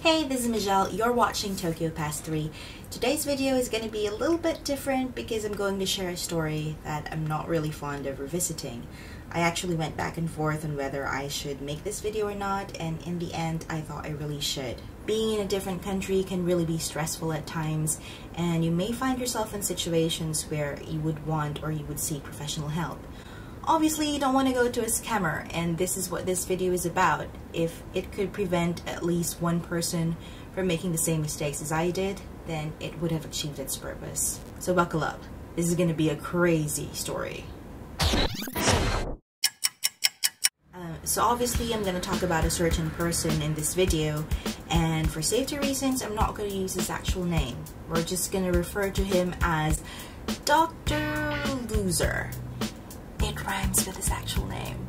Hey, this is Michelle. You're watching Tokyo Past 3. Today's video is going to be a little bit different because I'm going to share a story that I'm not really fond of revisiting. I actually went back and forth on whether I should make this video or not, and in the end I thought I really should. Being in a different country can really be stressful at times, and you may find yourself in situations where you would want or you would seek professional help. Obviously, you don't want to go to a scammer, and this is what this video is about. If it could prevent at least one person from making the same mistakes as I did, then it would have achieved its purpose. So buckle up. This is going to be a crazy story. So obviously, I'm going to talk about a certain person in this video, and for safety reasons, I'm not going to use his actual name. We're just going to refer to him as Dr. Loser. It rhymes with his actual name.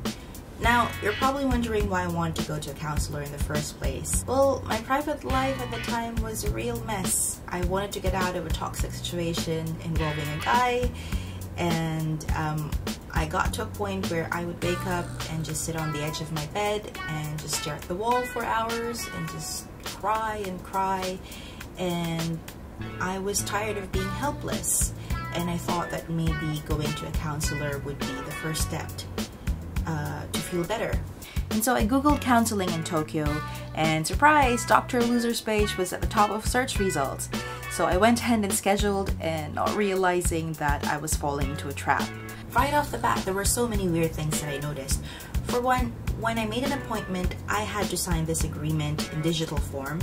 Now, you're probably wondering why I wanted to go to a counselor in the first place. Well, my private life at the time was a real mess. I wanted to get out of a toxic situation involving a guy, and I got to a point where I would wake up and just sit on the edge of my bed and just stare at the wall for hours and just cry and cry, and I was tired of being helpless. And I thought that maybe going to a counselor would be the first step to feel better. And so I googled counseling in Tokyo, and surprise, Dr. Loser's page was at the top of search results. So I went ahead and scheduled, and not realizing that I was falling into a trap. Right off the bat, there were so many weird things that I noticed. For one, when I made an appointment, I had to sign this agreement in digital form.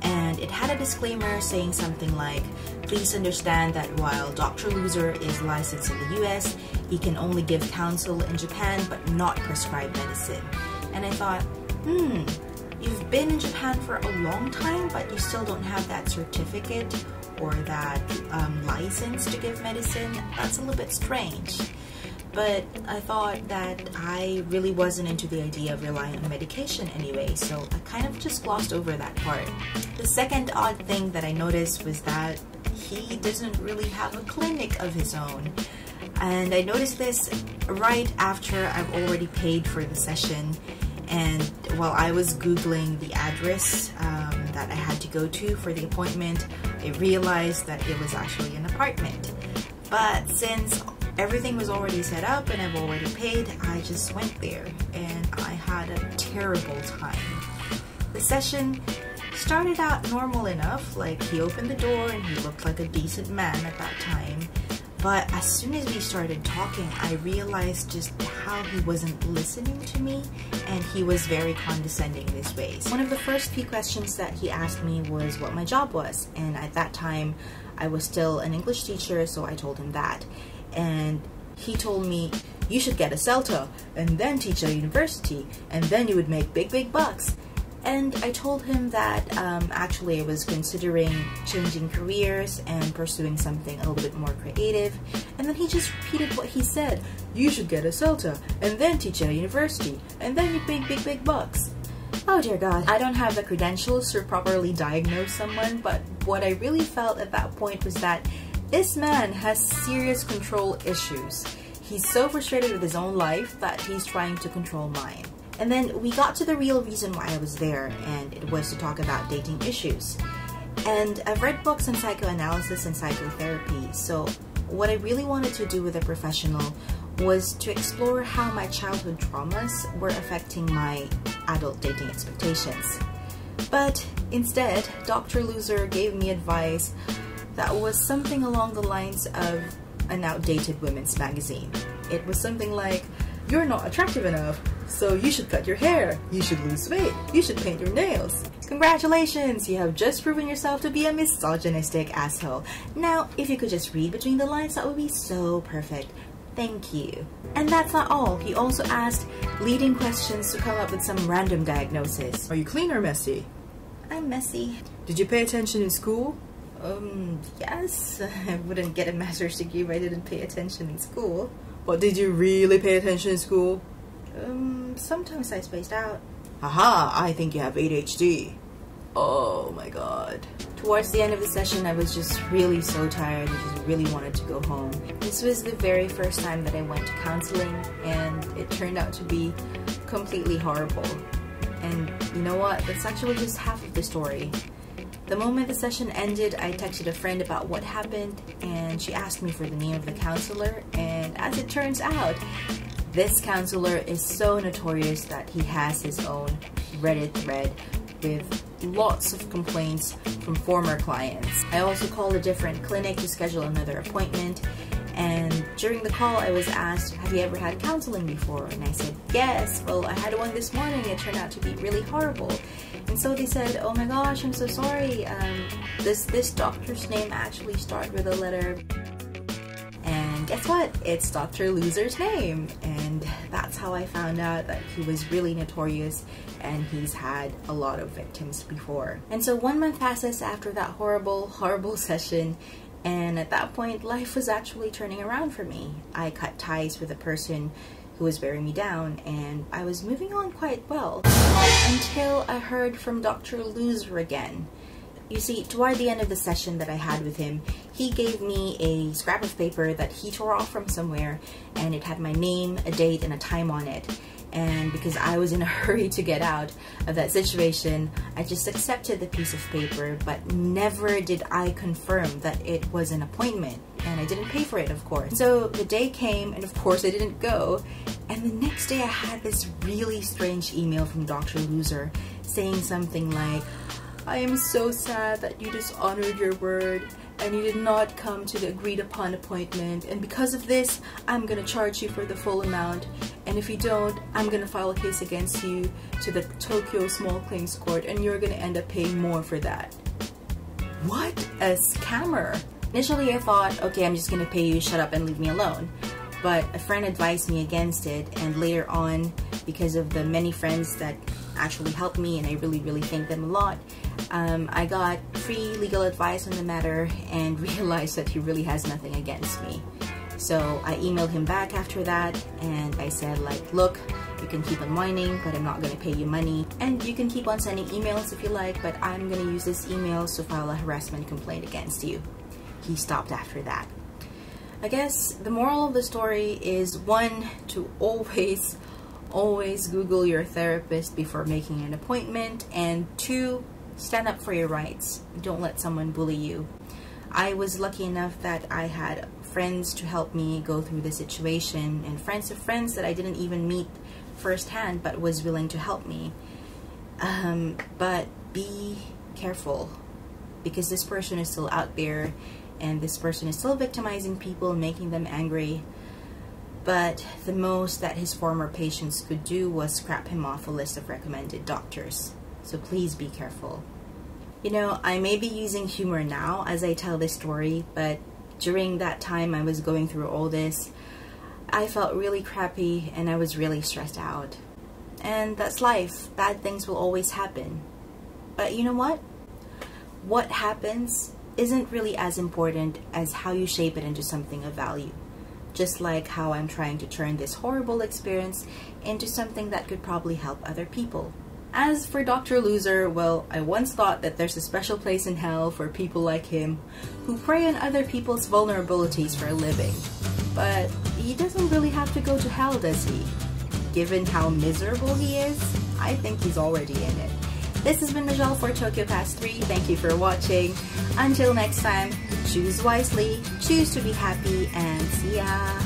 And it had a disclaimer saying something like, please understand that while Dr. Loser is licensed in the US, he can only give counsel in Japan but not prescribe medicine. And I thought, you've been in Japan for a long time but you still don't have that certificate or that license to give medicine? That's a little bit strange. But I thought that I really wasn't into the idea of relying on medication anyway, so I kind of just glossed over that part. The second odd thing that I noticed was that he doesn't really have a clinic of his own. And I noticed this right after I've already paid for the session, and while I was Googling the address that I had to go to for the appointment, I realized that it was actually an apartment. But since everything was already set up and I've already paid, I just went there and I had a terrible time. The session started out normal enough, like he opened the door and he looked like a decent man at that time. But as soon as we started talking, I realized just how he wasn't listening to me, and he was very condescending this way. So one of the first few questions that he asked me was what my job was, and at that time I was still an English teacher, so I told him that. And he told me, you should get a CELTA and then teach at university and then you would make big bucks. And I told him that actually I was considering changing careers and pursuing something a little bit more creative, and then he just repeated what he said. You should get a CELTA and then teach at university and then you'd make big bucks. Oh dear God, I don't have the credentials to properly diagnose someone, but what I really felt at that point was that this man has serious control issues. He's so frustrated with his own life that he's trying to control mine. And then we got to the real reason why I was there, and it was to talk about dating issues. And I've read books on psychoanalysis and psychotherapy, so what I really wanted to do with a professional was to explore how my childhood traumas were affecting my adult dating expectations. But instead, Dr. Loser gave me advice that was something along the lines of an outdated women's magazine. It was something like, you're not attractive enough, so you should cut your hair, you should lose weight, you should paint your nails. Congratulations, you have just proven yourself to be a misogynistic asshole. Now, if you could just read between the lines, that would be so perfect. Thank you. And that's not all. He also asked leading questions to come up with some random diagnosis. Are you clean or messy? I'm messy. Did you pay attention in school? Yes. I wouldn't get a master's degree if I didn't pay attention in school. But did you really pay attention in school? Sometimes I spaced out. Haha, I think you have ADHD. Oh my God. Towards the end of the session, I was just really so tired and just really wanted to go home. This was the very first time that I went to counseling, and it turned out to be completely horrible. And you know what? That's actually just half of the story. The moment the session ended, I texted a friend about what happened, and she asked me for the name of the counselor, and as it turns out, this counselor is so notorious that he has his own Reddit thread with lots of complaints from former clients. I also called a different clinic to schedule another appointment, and during the call I was asked, have you ever had counseling before? And I said, yes. Well, I had one this morning. It turned out to be really horrible. And so they said, oh my gosh, I'm so sorry. This doctor's name actually started with a letter. And guess what? It's Dr. Loser's name. And that's how I found out that he was really notorious and he's had a lot of victims before. And so 1 month passes after that horrible session. And at that point, life was actually turning around for me. I cut ties with a person who was wearing me down, and I was moving on quite well until I heard from Dr. Loser again. You see, toward the end of the session that I had with him, he gave me a scrap of paper that he tore off from somewhere, and it had my name, a date, and a time on it. And because I was in a hurry to get out of that situation, I just accepted the piece of paper, but never did I confirm that it was an appointment. And I didn't pay for it, of course. So the day came, and of course I didn't go. And the next day I had this really strange email from Dr. Loser saying something like, I am so sad that you dishonored your word and you did not come to the agreed upon appointment, and because of this I'm gonna charge you for the full amount, and if you don't, I'm gonna file a case against you to the Tokyo Small Claims Court and you're gonna end up paying more for that. What a scammer! Initially I thought, okay, I'm just gonna pay you, shut up and leave me alone. But a friend advised me against it, and later on, because of the many friends that actually helped me, and I really thank them a lot, I got free legal advice on the matter and realized that he really has nothing against me. So I emailed him back after that, and I said, like, look, you can keep on whining, but I'm not going to pay you money, and you can keep on sending emails if you like, but I'm going to use this email to file a harassment complaint against you. He stopped after that. I guess the moral of the story is, one, to always Google your therapist before making an appointment, and two, stand up for your rights. Don't let someone bully you. I was lucky enough that I had friends to help me go through the situation, and friends of friends that I didn't even meet firsthand but was willing to help me. But be careful, because this person is still out there, and this person is still victimizing people, making them angry. But the most that his former patients could do was scrap him off a list of recommended doctors. So please be careful. You know, I may be using humor now as I tell this story, but during that time I was going through all this, I felt really crappy and I was really stressed out. And that's life. Bad things will always happen. But you know what? What happens isn't really as important as how you shape it into something of value. Just like how I'm trying to turn this horrible experience into something that could probably help other people. As for Dr. Loser, well, I once thought that there's a special place in hell for people like him who prey on other people's vulnerabilities for a living. But he doesn't really have to go to hell, does he? Given how miserable he is, I think he's already in it. This has been Michelle for Tokyo Pass 3. Thank you for watching. Until next time, choose wisely, choose to be happy, and see ya!